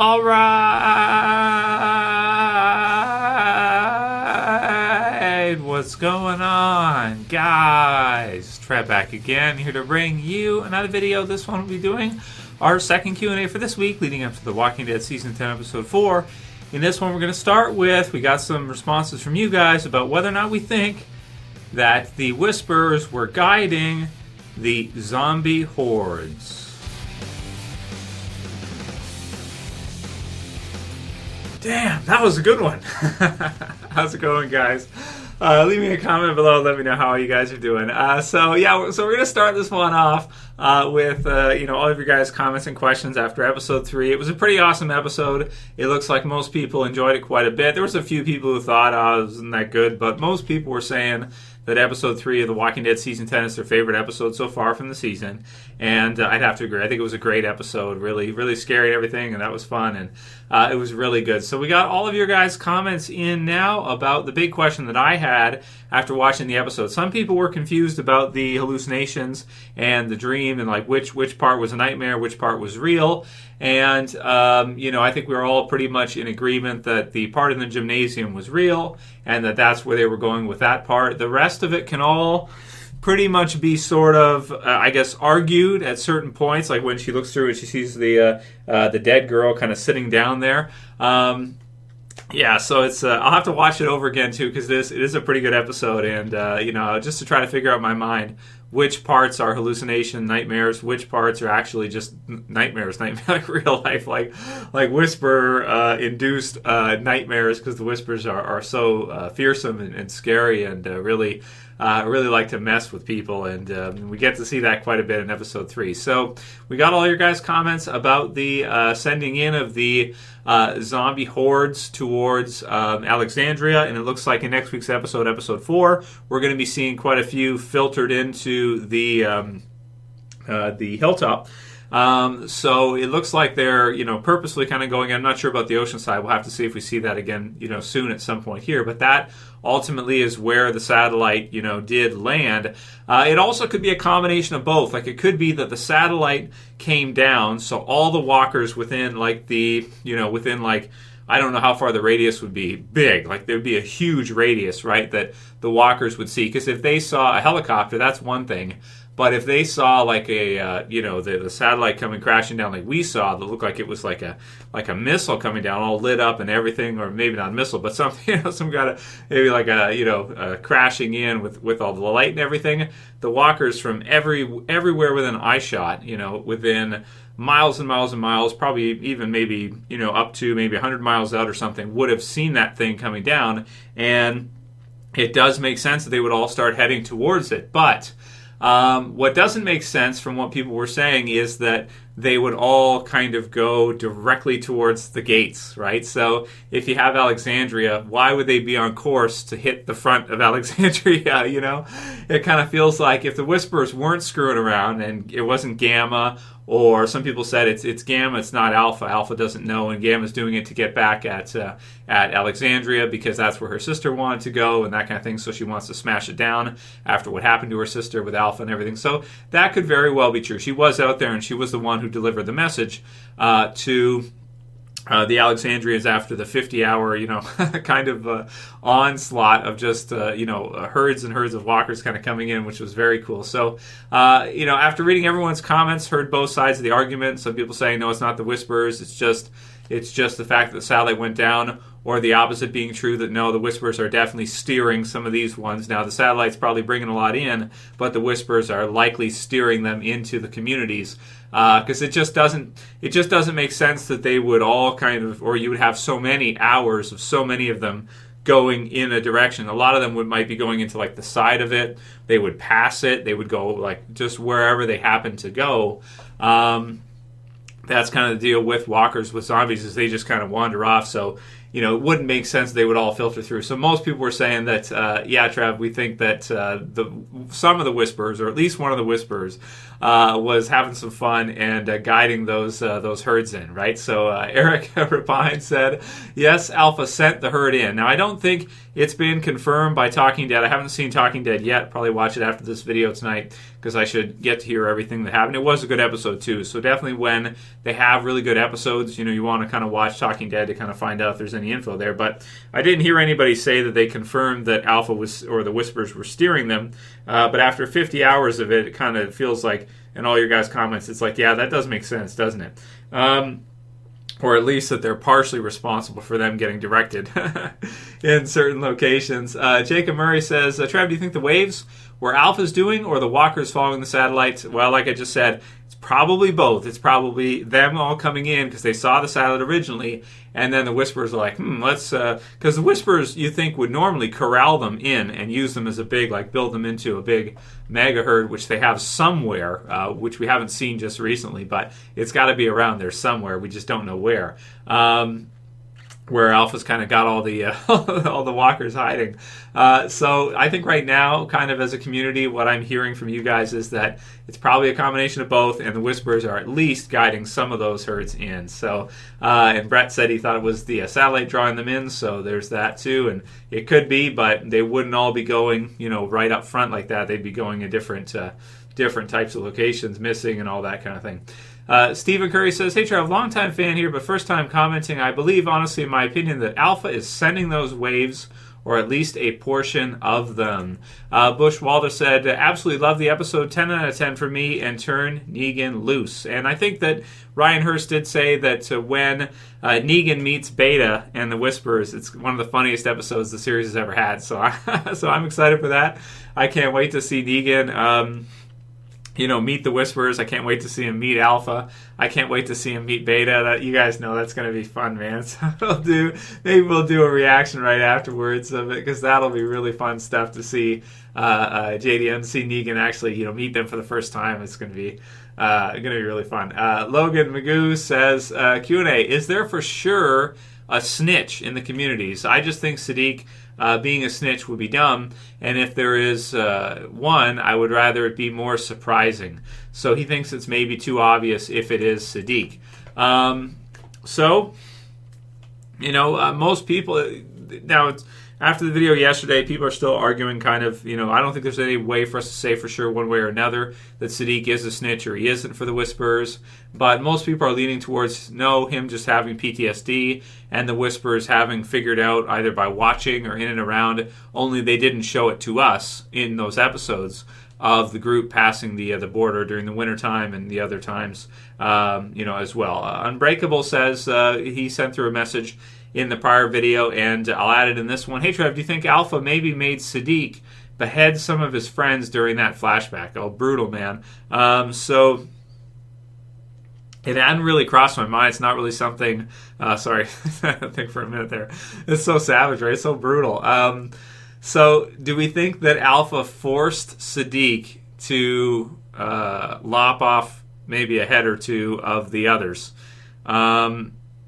All right, what's going on, guys? Trev back again, here to bring you another video. This one we'll be doing our second Q&A for this week, leading up to The Walking Dead Season 10, Episode 4. In this one, we're going to start with, we got some responses from you guys about whether or not we think that the Whisperers were guiding the zombie hordes. Damn, that was a good one. How's it going, guys? Leave me a comment below. Let me know how you guys are doing. So we're gonna start this one off with all of your guys' comments and questions after episode 3. It was a pretty awesome episode. It looks like most people enjoyed it quite a bit. There was a few people who thought, it wasn't that good, but most people were saying that episode 3 of The Walking Dead Season 10 is their favorite episode so far from the season. And I'd have to agree. I think it was a great episode. Really, really scary and everything, and that was fun. And it was really good. So we got all of your guys' comments in now about the big question that I had after watching the episode. Some people were confused about the hallucinations and the dream and like which part was a nightmare, which part was real. And, I think we were all pretty much in agreement that the part in the gymnasium was real and that that's where they were going with that part. The rest of it can all pretty much be sort of, argued at certain points, like when she looks through and she sees the dead girl kind of sitting down there. So it's I'll have to watch it over again too, because it is a pretty good episode, and just to try to figure out in my mind which parts are hallucination, nightmares, which parts are actually just nightmares, like real life, like whisper induced nightmares, because the whispers are so fearsome and scary and really like to mess with people, and we get to see that quite a bit in episode 3. So we got all your guys' comments about the sending in of the zombie hordes towards Alexandria, and it looks like in next week's episode, episode 4, we're going to be seeing quite a few filtered into the hilltop. So it looks like they're, purposely kind of going. I'm not sure about the ocean side. We'll have to see if we see that again, soon at some point here. But that ultimately is where the satellite, did land. It also could be a combination of both. Like, it could be that the satellite came down, so all the walkers within, I don't know how far the radius would be big. Like, there would be a huge radius, right, that the walkers would see. Because if they saw a helicopter, that's one thing. But if they saw like the satellite coming crashing down like we saw, that looked like it was like a missile coming down, all lit up and everything, or maybe not a missile, but something, some kind of maybe like crashing in with all the light and everything. The walkers from everywhere within eye shot, within miles and miles and miles, probably even maybe up to maybe 100 miles out or something, would have seen that thing coming down, and it does make sense that they would all start heading towards it, but. What doesn't make sense from what people were saying is that they would all kind of go directly towards the gates, right? So if you have Alexandria, why would they be on course to hit the front of Alexandria, It kind of feels like if the Whisperers weren't screwing around and it wasn't Gamma, or some people said it's Gamma, it's not Alpha. Alpha doesn't know, and Gamma's doing it to get back at Alexandria because that's where her sister wanted to go and that kind of thing, so she wants to smash it down after what happened to her sister with Alpha and everything. So that could very well be true. She was out there, and she was the one who delivered the message to the Alexandrians after the 50-hour, kind of onslaught of just, herds and herds of walkers kind of coming in, which was very cool. So, after reading everyone's comments, heard both sides of the argument. Some people saying, no, it's not the Whisperers. It's just the fact that the satellite went down, or the opposite being true, that no, the Whisperers are definitely steering some of these ones. Now, the satellite's probably bringing a lot in, but the Whisperers are likely steering them into the communities. Because it just doesn't make sense that they would all kind of, or you would have so many hours of so many of them going in a direction. A lot of them might be going into like the side of it. They would pass it. They would go like just wherever they happen to go. That's kind of the deal with walkers with zombies, is they just kind of wander off. So it wouldn't make sense they would all filter through. So most people were saying that, yeah, Trev, we think that some of the Whisperers, or at least one of the Whisperers, was having some fun and guiding those herds in, right? So Eric Repine said, yes, Alpha sent the herd in. Now, I don't think it's been confirmed by Talking Dead. I haven't seen Talking Dead yet. Probably watch it after this video tonight because I should get to hear everything that happened. It was a good episode, too. So definitely when they have really good episodes, you want to kind of watch Talking Dead to kind of find out if there's any info there. But I didn't hear anybody say that they confirmed that Alpha was, or the Whispers were steering them. But after 50 hours of it, it kind of feels like, in all your guys' comments, it's like, yeah, that does make sense, doesn't it? Or at least that they're partially responsible for them getting directed in certain locations. Jacob Murray says, Trev, do you think the waves were Alpha's doing or the walkers following the satellites? Well, like I just said, it's probably both. It's probably them all coming in because they saw the satellite originally, and then the Whisperers are like, let's... Because the Whisperers, you think, would normally corral them in and use them as a big, like, build them into a big mega herd, which they have somewhere, which we haven't seen just recently, but it's got to be around there somewhere. We just don't know where. Where Alpha's kind of got all the all the walkers hiding. So I think right now, kind of as a community, what I'm hearing from you guys is that it's probably a combination of both, and the Whisperers are at least guiding some of those herds in. So, and Brett said he thought it was the satellite drawing them in, so there's that too. And it could be, but they wouldn't all be going, right up front like that. They'd be going in different types of locations, missing and all that kind of thing. Stephen Curry says, hey Trev, longtime fan here, but first time commenting. I believe, honestly, in my opinion, that Alpha is sending those waves, or at least a portion of them. Bushwalda said, absolutely love the episode, 10 out of 10 for me, and turn Negan loose. And I think that Ryan Hurst did say that when Negan meets Beta and the Whisperers, it's one of the funniest episodes the series has ever had. So I'm excited for that. I can't wait to see Negan meet the Whisperers. I can't wait to see him meet Alpha. I can't wait to see him meet Beta. You guys know that's going to be fun, man. So maybe we'll do a reaction right afterwards of it, because that'll be really fun stuff to see JDM, see Negan actually, meet them for the first time. It's going to be really fun. Logan McGue says, Q&A, is there for sure a snitch in the communities? I just think Siddiq being a snitch would be dumb, and if there is one, I would rather it be more surprising. So he thinks it's maybe too obvious if it is Siddiq. Most people... Now, after the video yesterday, people are still arguing kind of, I don't think there's any way for us to say for sure one way or another that Siddiq is a snitch or he isn't for the Whisperers. But most people are leaning towards, him just having PTSD and the Whisperers having figured out either by watching or in and around, only they didn't show it to us in those episodes of the group passing the border during the wintertime and the other times, as well. Unbreakable says he sent through a message in the prior video, and I'll add it in this one. Hey, Trev, do you think Alpha maybe made Siddiq behead some of his friends during that flashback? Oh, brutal, man. So it hadn't really crossed my mind. It's not really something... sorry, think for a minute there. It's so savage, right? It's so brutal. So do we think that Alpha forced Siddiq to lop off maybe a head or two of the others?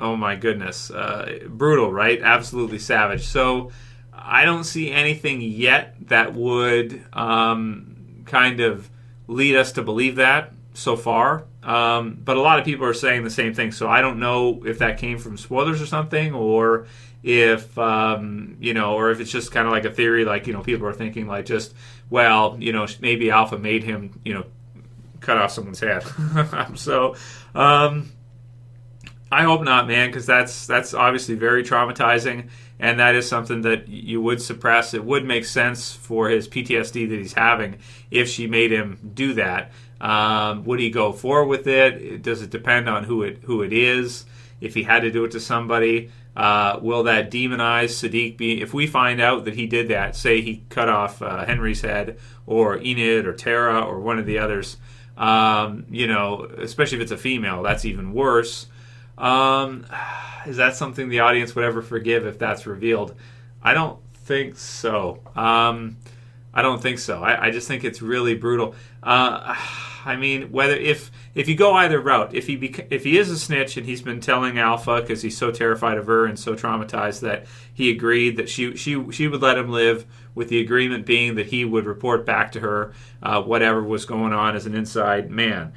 Oh my goodness. Brutal, right? Absolutely savage. So I don't see anything yet that would kind of lead us to believe that so far. But a lot of people are saying the same thing. So I don't know if that came from spoilers or something, or if, or if it's just kind of like a theory, like, people are thinking like just, well, maybe Alpha made him, cut off someone's head. So, I hope not, man, because that's obviously very traumatizing, and that is something that you would suppress. It would make sense for his PTSD that he's having if she made him do that. Would he go forward with it? Does it depend on who it is? If he had to do it to somebody, will that demonize Siddiq? If we find out that he did that, say he cut off Henry's head, or Enid, or Tara, or one of the others, especially if it's a female, that's even worse. Is that something the audience would ever forgive if that's revealed? I don't think so. I don't think so. I just think it's really brutal. I mean, whether if you go either route, if he is a snitch and he's been telling Alpha because he's so terrified of her and so traumatized that he agreed that she would let him live, with the agreement being that he would report back to her whatever was going on as an inside man.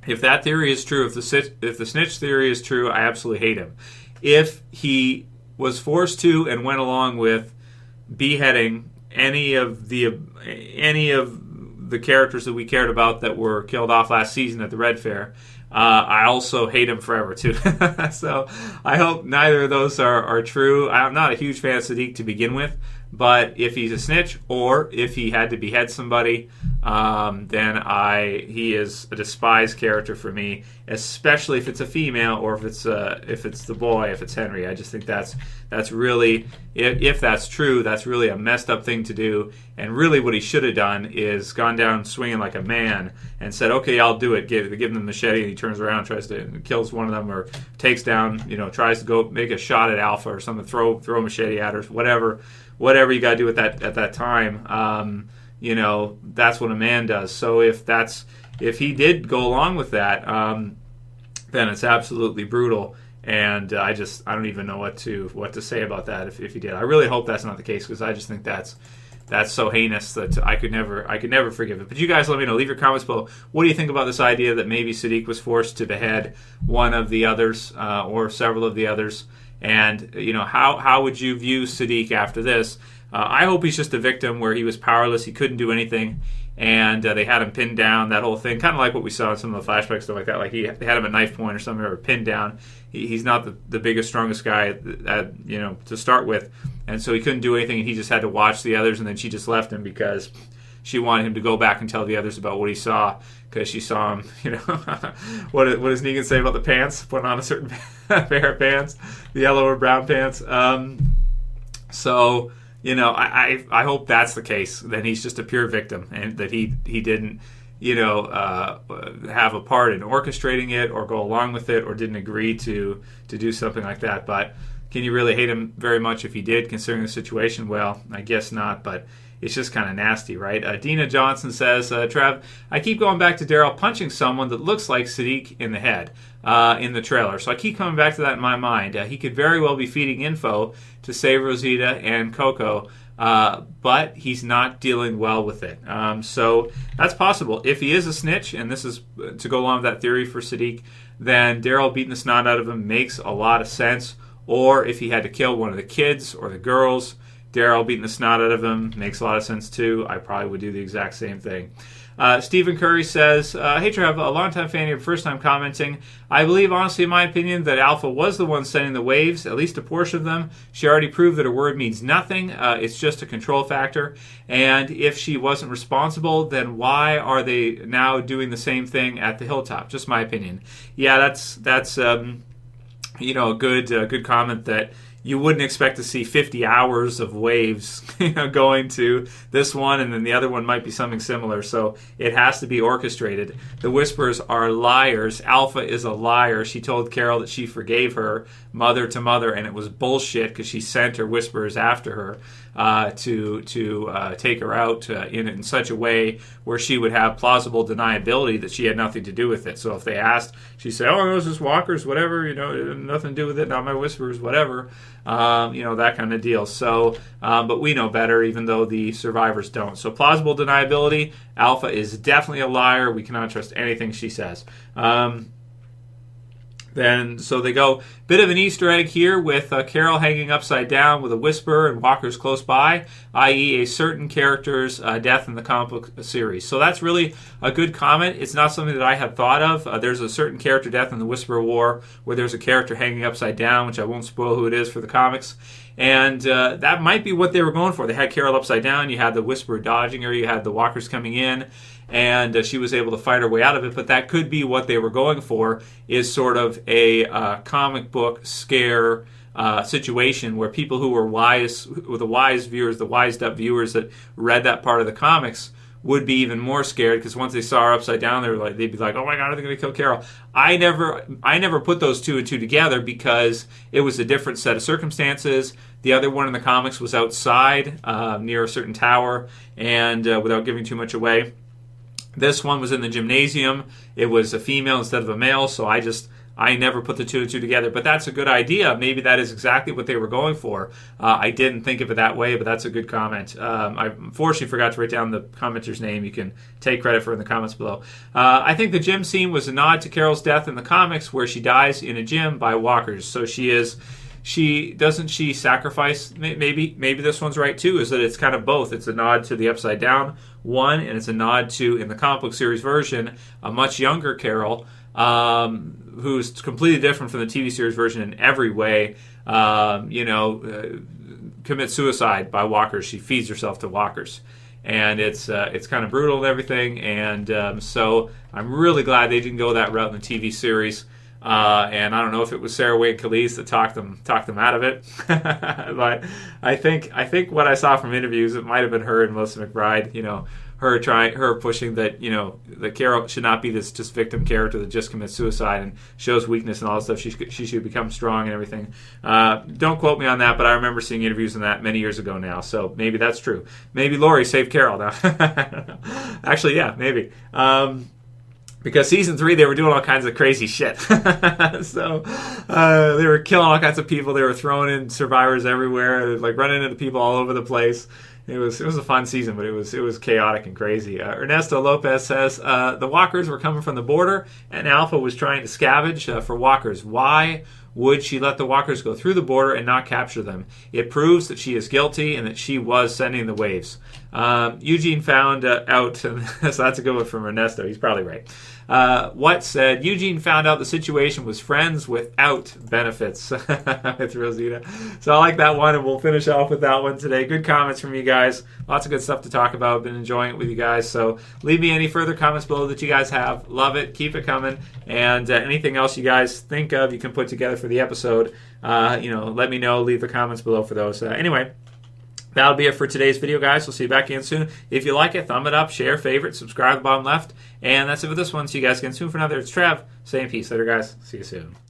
If that theory is true, if the snitch theory is true, I absolutely hate him. If he was forced to and went along with beheading any of the characters that we cared about that were killed off last season at the Red Fair, I also hate him forever too. So I hope neither of those are true. I'm not a huge fan of Siddiq to begin with, but if he's a snitch or if he had to behead somebody, then he is a despised character for me, especially if it's a female or if it's the boy, if it's Henry. I just think that's really, if that's true, that's really a messed up thing to do. And really what he should have done is gone down swinging like a man and said, okay, I'll do it. Give him the machete, and he turns around, tries to kills one of them, or takes down, tries to go make a shot at Alpha or something, throw a machete at her, whatever you got to do at that time. That's what a man does. So if he did go along with that, then it's absolutely brutal. And I don't even know what to say about that if he did. I really hope that's not the case, because I just think that's so heinous that I could never forgive it. But you guys let me know. Leave your comments below. What do you think about this idea that maybe Siddiq was forced to behead one of the others or several of the others? And how would you view Siddiq after this? I hope he's just a victim where he was powerless, he couldn't do anything, and they had him pinned down, that whole thing, kind of like what we saw in some of the flashbacks, stuff like that. Like they had him at knife point or something, or pinned down. He's not the biggest, strongest guy, to start with, and so he couldn't do anything, and he just had to watch the others, and then she just left him because she wanted him to go back and tell the others about what he saw, because she saw him, what does Negan say about the pants? Putting on a certain pair of pants, the yellow or brown pants. I hope that's the case. Then he's just a pure victim, and that he didn't, have a part in orchestrating it or go along with it or didn't agree to do something like that. But can you really hate him very much if he did, considering the situation? Well, I guess not, but it's just kind of nasty, right? Dina Johnson says, Trev, I keep going back to Daryl punching someone that looks like Siddiq in the head in the trailer. So I keep coming back to that in my mind. He could very well be feeding info to save Rosita and Coco, but he's not dealing well with it. So that's possible. If he is a snitch, and this is to go along with that theory for Siddiq, then Daryl beating the snot out of him makes a lot of sense. Or if he had to kill one of the kids or the girls, Daryl beating the snot out of him makes a lot of sense too. I probably would do the exact same thing. Stephen Curry says, hey Trev, a longtime fan here, first time commenting. I believe, honestly, in my opinion, that Alpha was the one sending the waves, at least a portion of them. She already proved that her word means nothing. It's just a control factor. And if she wasn't responsible, then why are they now doing the same thing at the hilltop? Just my opinion. Yeah, that's a good comment, that you wouldn't expect to see 50 hours of waves going to this one, and then the other one might be something similar. So it has to be orchestrated. The Whisperers are liars. Alpha is a liar. She told Carol that she forgave her, mother to mother, and it was bullshit because she sent her Whisperers after her to take her out in such a way where she would have plausible deniability that she had nothing to do with it. So if they asked, she'd say, "Oh, it was just walkers, whatever. It had nothing to do with it. Not my Whisperers, whatever." That kind of deal. So, but we know better, even though the survivors don't. So plausible deniability. Alpha is definitely a liar. We cannot trust anything she says. So they go, bit of an Easter egg here with Carol hanging upside down with a whisper and walkers close by, i.e. a certain character's death in the comic book series. So that's really a good comment. It's not something that I had thought of. There's a certain character death in the Whisper War where there's a character hanging upside down, which I won't spoil who it is for the comics. And that might be what they were going for. They had Carol upside down, you had the Whisperer dodging her, you had the walkers coming in, and she was able to fight her way out of it. But that could be what they were going for, is sort of a comic book scare situation where people who were wise, the wise viewers, the wised up viewers that read that part of the comics, would be even more scared because once they saw her upside down, they'd be like, "Oh my God, are they going to kill Carol?" I never put those two and two together because it was a different set of circumstances. The other one in the comics was outside near a certain tower, and without giving too much away, this one was in the gymnasium. It was a female instead of a male, so I never put the two and two together, but that's a good idea. Maybe that is exactly what they were going for. I didn't think of it that way, but that's a good comment. I unfortunately forgot to write down the commenter's name. You can take credit for it in the comments below. I think the gym scene was a nod to Carol's death in the comics where she dies in a gym by walkers. So doesn't she sacrifice, maybe this one's right too, is that it's kind of both. It's a nod to the Upside Down one, and it's a nod to, in the comic book series version, a much younger Carol, who's completely different from the TV series version in every way, commits suicide by walkers. She feeds herself to walkers. And it's kind of brutal and everything. And so I'm really glad they didn't go that route in the TV series. And I don't know if it was Sarah Wayne Callies that talked them out of it. But I think what I saw from interviews, it might have been her and Melissa McBride, her pushing that, that Carol should not be this just victim character that just commits suicide and shows weakness and all that stuff. She should become strong and everything. Don't quote me on that, but I remember seeing interviews on that many years ago now, so maybe that's true. Maybe Laurie saved Carol now. Actually, yeah, maybe. Because season 3, they were doing all kinds of crazy shit. So they were killing all kinds of people. They were throwing in survivors everywhere, like running into people all over the place. It was a fun season, but it was chaotic and crazy. Ernesto Lopez says the walkers were coming from the border, and Alpha was trying to scavenge for walkers. Why would she let the walkers go through the border and not capture them? It proves that she is guilty and that she was sending the waves. Eugene found out, so that's a good one from Ernesto. He's probably right. What said, Eugene found out the situation was friends without benefits with Rosita. So I like that one, and we'll finish off with that one today. Good comments from you guys. Lots of good stuff to talk about. Been enjoying it with you guys. So leave me any further comments below that you guys have. Love it. Keep it coming. And anything else you guys think of, you can put together for the episode. Let me know. Leave the comments below for those. Anyway, that'll be it for today's video, guys. We'll see you back again soon. If you like it, thumb it up, share, favorite, subscribe at the bottom left. And that's it for this one. See you guys again soon for another. It's Trev saying peace. Later, guys. See you soon.